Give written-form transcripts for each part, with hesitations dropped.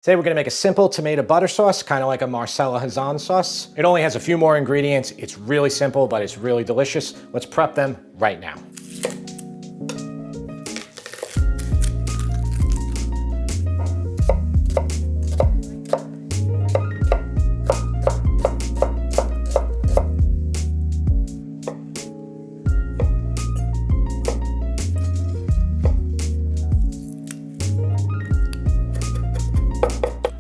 Today we're gonna make a simple tomato butter sauce, kind of like a Marcella Hazan sauce. It only has a few more ingredients. It's really simple, but it's really delicious. Let's prep them right now.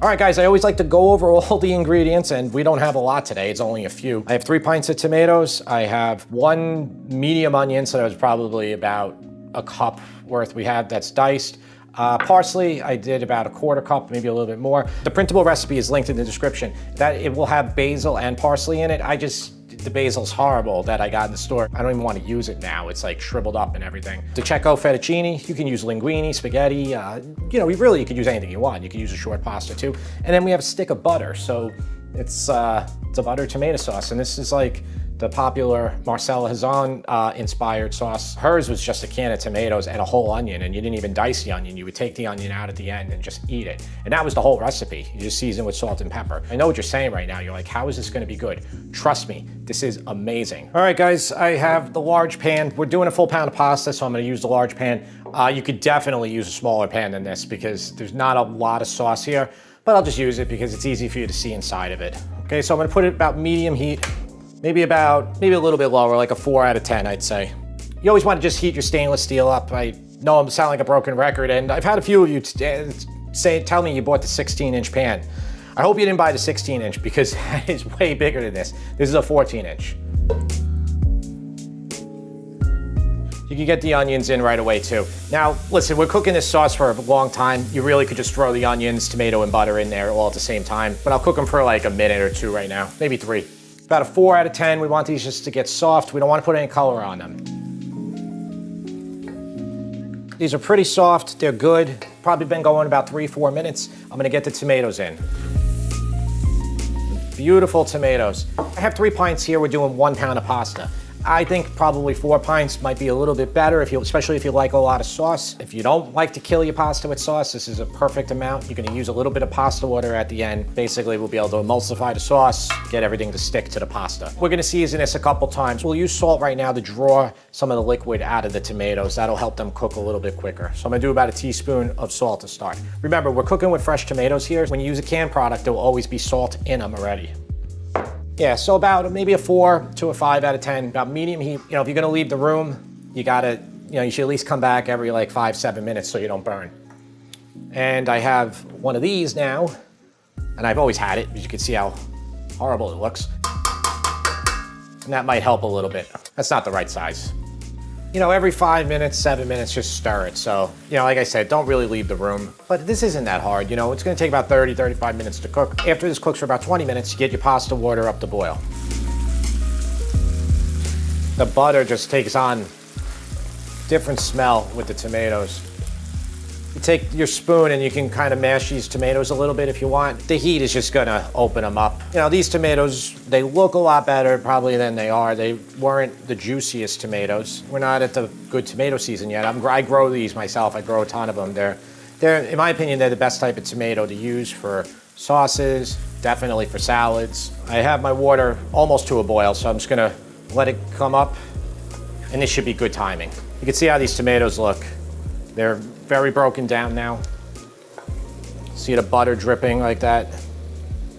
All right, guys, I always like to go over all the ingredients, and we don't have a lot today. It's only a few. I have 3 pints of tomatoes. I have 1 medium onion, so that was probably about a cup worth we have that's diced. Parsley, I did about a 1/4 cup, maybe a little bit more. The printable recipe is linked in the description. That it will have basil and parsley in it. The basil's horrible that I got in the store. I don't even want to use it now. It's like shriveled up and everything. To check out fettuccine, you can use linguine, spaghetti, you could use anything you want. You could use a short pasta too. And then we have a stick of butter. So it's a butter tomato sauce. And this is like the popular Marcella Hazan inspired sauce. Hers was just a can of tomatoes and a whole onion, and you didn't even dice the onion. You would take the onion out at the end and just eat it. And that was the whole recipe. You just season with salt and pepper. I know what you're saying right now. You're like, how is this gonna be good? Trust me, this is amazing. All right, guys, I have the large pan. We're doing a full pound of pasta, so I'm gonna use the large pan. You could definitely use a smaller pan than this because there's not a lot of sauce here, but I'll just use it because it's easy for you to see inside of it. Okay, so I'm gonna put it about medium heat. Maybe a little bit lower, like a 4 out of 10, I'd say. You always want to just heat your stainless steel up. I know I'm sounding like a broken record, and I've had a few of you tell me you bought the 16-inch pan. I hope you didn't buy the 16-inch because that is way bigger than this. This is a 14-inch. You can get the onions in right away too. Now, listen, we're cooking this sauce for a long time. You really could just throw the onions, tomato, and butter in there all at the same time, but I'll cook them for like a minute or 2 right now, maybe 3. About a 4 out of 10. We want these just to get soft. We don't want to put any color on them. These are pretty soft. They're good. Probably been going about 3-4 minutes. I'm gonna get the tomatoes in. Beautiful tomatoes. I have 3 pints here. We're doing 1 pound of pasta. I think probably 4 pints might be a little bit better, especially if you like a lot of sauce. If you don't like to kill your pasta with sauce, this is a perfect amount. You're gonna use a little bit of pasta water at the end. Basically, we'll be able to emulsify the sauce, get everything to stick to the pasta. We're gonna season this a couple times. We'll use salt right now to draw some of the liquid out of the tomatoes. That'll help them cook a little bit quicker. So I'm gonna do about a teaspoon of salt to start. Remember, we're cooking with fresh tomatoes here. When you use a canned product, there will always be salt in them already. Yeah, so about maybe a 4 to a 5 out of 10, about medium heat. If you're gonna leave the room, you should at least come back every like 5-7 minutes so you don't burn. And I have one of these now, and I've always had it, but you can see how horrible it looks. And that might help a little bit. That's not the right size. Every 5 minutes, 7 minutes, just stir it. So, like I said, don't really leave the room. But this isn't that hard. It's gonna take about 30-35 minutes to cook. After this cooks for about 20 minutes, you get your pasta water up to boil. The butter just takes on different smell with the tomatoes. You take your spoon and you can kind of mash these tomatoes a little bit if you want. The heat is just gonna open them up. These tomatoes, they look a lot better probably than they are. They weren't the juiciest tomatoes. We're not at the good tomato season yet. I grow these myself. I grow a ton of them. They're, in my opinion, they're the best type of tomato to use for sauces, definitely for salads. I have my water almost to a boil, so I'm just gonna let it come up, and this should be good timing. You can see how these tomatoes look. They're very broken down now. See the butter dripping like that.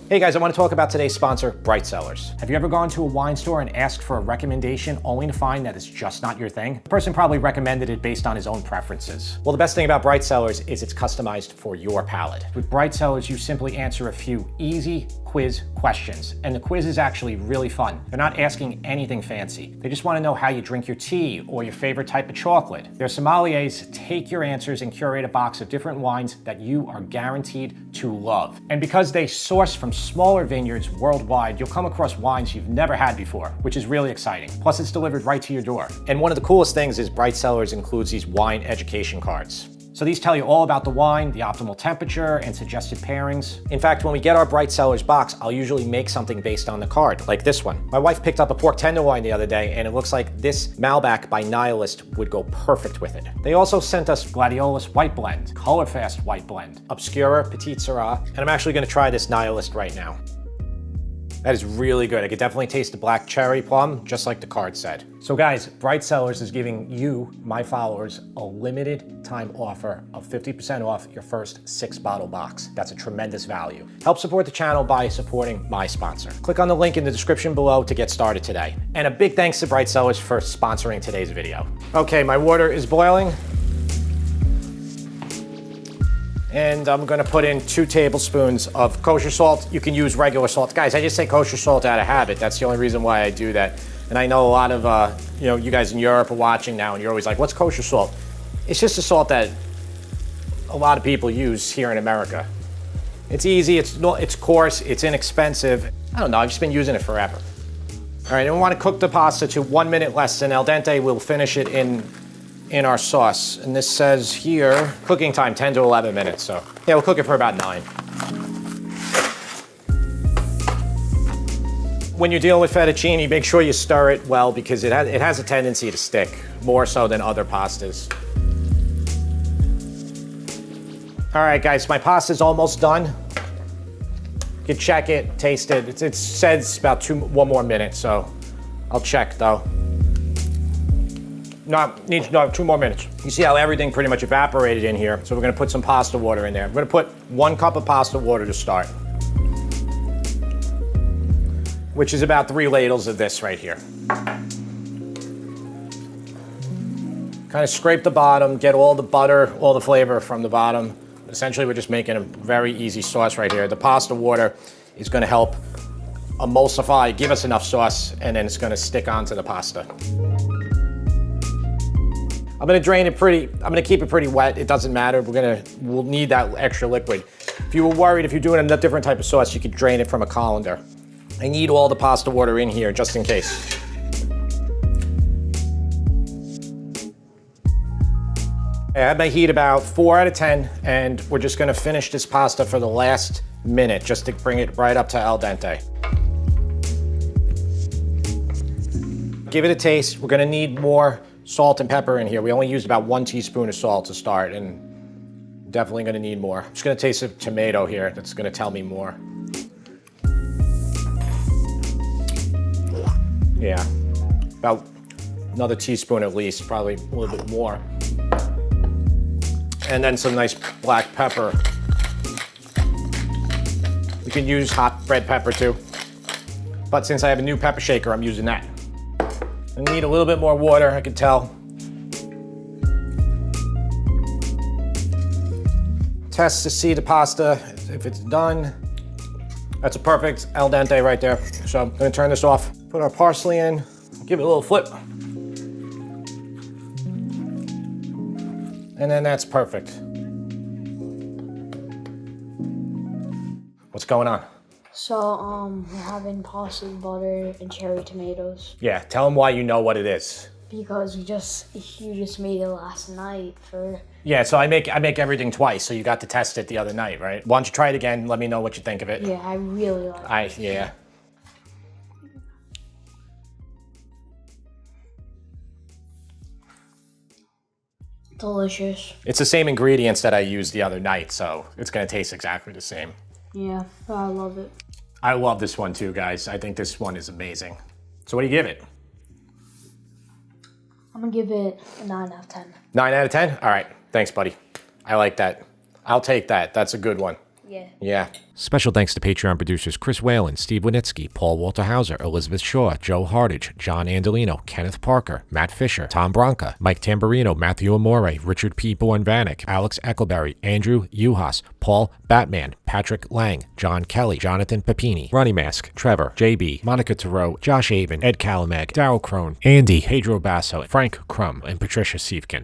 Hey guys, I want to talk about today's sponsor, Bright Cellars. Have you ever gone to a wine store and asked for a recommendation only to find that it's just not your thing? The person probably recommended it based on his own preferences. Well, the best thing about Bright Cellars is it's customized for your palate. With Bright Cellars, you simply answer a few easy quiz questions, and the quiz is actually really fun. They're not asking anything fancy. They just want to know how you drink your tea or your favorite type of chocolate. Their sommeliers take your answers and curate a box of different wines that you are guaranteed to love. And because they source from smaller vineyards worldwide, you'll come across wines you've never had before, which is really exciting. Plus, it's delivered right to your door. And one of the coolest things is Bright Cellars includes these wine education cards. So these tell you all about the wine, the optimal temperature, and suggested pairings. In fact, when we get our Bright Cellars box, I'll usually make something based on the card, like this one. My wife picked up a pork tenderloin the other day, and it looks like this Malbec by Nihilist would go perfect with it. They also sent us Gladiolus White Blend, Color Fast White Blend, Obscura Petite Syrah, and I'm actually gonna try this Nihilist right now. That is really good. I could definitely taste the black cherry plum, just like the card said. So guys, Bright Cellars is giving you, my followers, a limited time offer of 50% off your first 6-bottle box. That's a tremendous value. Help support the channel by supporting my sponsor. Click on the link in the description below to get started today. And a big thanks to Bright Cellars for sponsoring today's video. Okay, my water is boiling. And I'm gonna put in 2 tablespoons of kosher salt. You can use regular salt. Guys, I just say kosher salt out of habit. That's the only reason why I do that. And I know a lot of, you guys in Europe are watching now and you're always like, what's kosher salt? It's just a salt that a lot of people use here in America. It's easy, it's coarse, it's inexpensive. I don't know, I've just been using it forever. All right, and we wanna cook the pasta to 1 minute less than al dente. We'll finish it in our sauce. And this says here, cooking time 10 to 11 minutes. So yeah, we'll cook it for about 9. When you're dealing with fettuccine, make sure you stir it well because it has a tendency to stick, more so than other pastas. All right, guys, my pasta's almost done. You can check it, taste it. It says about 1 more minute, so I'll check though. No, 2 more minutes. You see how everything pretty much evaporated in here. So we're gonna put some pasta water in there. I'm gonna put 1 cup of pasta water to start, which is about 3 ladles of this right here. Kind of scrape the bottom, get all the butter, all the flavor from the bottom. Essentially, we're just making a very easy sauce right here. The pasta water is gonna help emulsify, give us enough sauce, and then it's gonna stick onto the pasta. I'm gonna drain it I'm gonna keep it pretty wet. It doesn't matter. We'll need that extra liquid. If you were worried, if you're doing a different type of sauce, you could drain it from a colander. I need all the pasta water in here just in case. I had my heat about 4 out of 10, and we're just gonna finish this pasta for the last minute, just to bring it right up to al dente. Give it a taste. We're gonna need more salt and pepper in here. We only used about 1 teaspoon of salt to start, and definitely gonna need more. I'm just gonna taste a tomato here. That's gonna tell me more. Yeah, about another teaspoon at least, probably a little bit more. And then some nice black pepper. You can use hot red pepper too, but since I have a new pepper shaker, I'm using that. I need a little bit more water, I can tell. Test to see the pasta, if it's done. That's a perfect al dente right there. So I'm gonna turn this off, put our parsley in, give it a little flip. And then that's perfect. What's going on? So, we're having pasta with butter and cherry tomatoes. Yeah, tell them why you know what it is. Because you just made it last night for... Yeah, so I make everything twice, so you got to test it the other night, right? Why don't you try it again, let me know what you think of it. Yeah, I really like it. Yeah. Delicious. It's the same ingredients that I used the other night, so it's gonna taste exactly the same. Yeah, I love it. I love this one too, guys. I think this one is amazing. So what do you give it? I'm gonna give it a 9 out of 10. 9 out of 10? All right, thanks, buddy. I like that. I'll take that. That's a good one. Yeah. Yeah. Special thanks to Patreon producers Chris Whalen, Steve Winitsky, Paul Walter Hauser, Elizabeth Shaw, Joe Hardage, John Andolino, Kenneth Parker, Matt Fisher, Tom Branca, Mike Tamburino, Matthew Amore, Richard P. Bornvanek, Alex Eckleberry, Andrew Uhas, Paul Batman, Patrick Lang, John Kelly, Jonathan Papini, Ronnie Mask, Trevor, JB, Monica Tarot, Josh Avon, Ed Calamag, Darryl Crone, Andy, Pedro Basso, Frank Crum, and Patricia Sievkin.